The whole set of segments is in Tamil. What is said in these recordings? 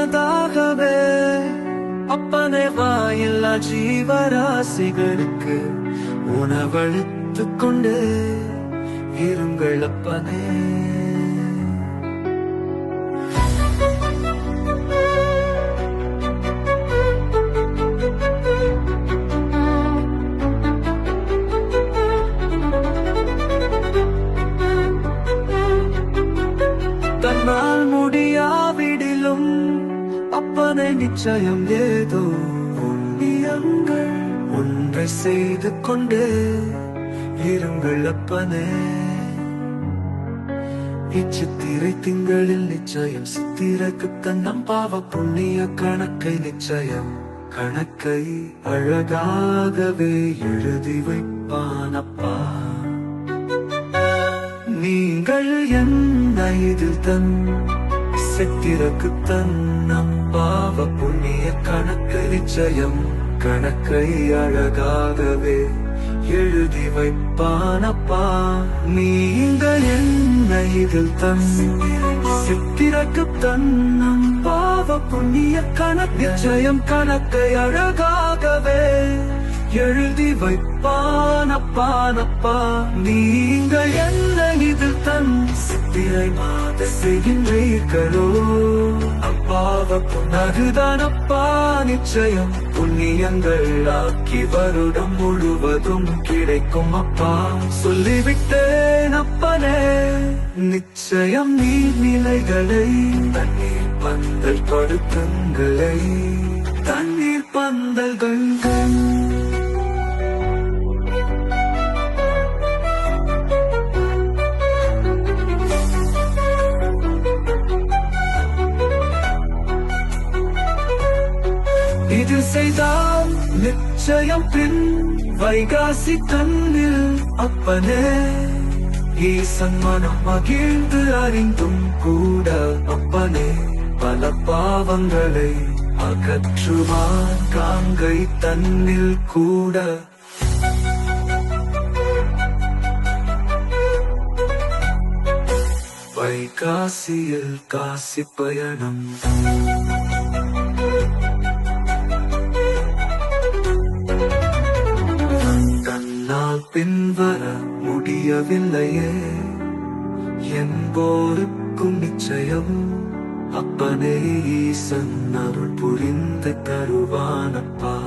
மனதாகவே அப்பனை வாயில்லா ஜீவராசிகளுக்கு உணவளித்துக் கொண்டு இருங்கள் அப்பனே. தன்னால் முடியாவிடிலும் அப்பனை நிச்சயம் ஏதோ புண்ணியங்கள் ஒன்றை செய்து கொண்டு இருங்கள் அப்பனே. இச்சித்திரை திங்களில் நிச்சயம் சித்திரக்கு தன்னம் பாவ புண்ணிய கணக்கை நிச்சயம் கணக்கை அழகாகவே எழுதி வைப்பானப்பா. நீங்கள் என்ன இதில் தன் சித்திரக்கு தன்னம் பாவ புண்ணிய கணக்கு நிச்சயம் கணக்கை அழகாகவே எழுதி வைப்பானப்பா. நீங்கள் என்ன இதில் தன் சித்திரக்கு தன்னம் பாவ புண்ணிய கணக்கு நிச்சயம் கணக்கை அழகாகவே எழுதி வைப்பானப்பானப்பா. நீங்கள் என்ன இதில் தன் சித்திரை மாத செய்கின்றீர்களோ அப்பாவ புன்னகுதானப்பா. நிச்சயம் புண்ணியங்கள் ஆக்கி வருடம் முழுவதும் கிடைக்கும் அப்பா. சொல்லிவிட்டேன் அப்பனே நிச்சயம் நீர்நிலைகளை தண்ணீர் பந்தல் கொடுக்குங்களை தண்ணீர் பந்தல்கள் இது செய்தால் நிச்சயம் பின் வைகாசி தன்னில் அப்பனே ஈசன் மனம் மகிழ்ந்து அறிந்தும் கூட அப்பனே பல பாவங்களை அகற்றுவான் காங்கை தன்னில் கூட. வைகாசியில் காசி பயணம் தன்னால் பின்வர முடியவில்லையே என்போருக்கும் நிச்சயம் அப்பனே ஈசன் அருள் புரிந்து தருவானப்பா.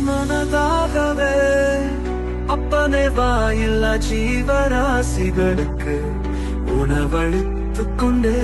மனதாகவே அப்பனை வாயில்லா ஜீவராசிகளுக்கு உணவளித்துக் கொண்டே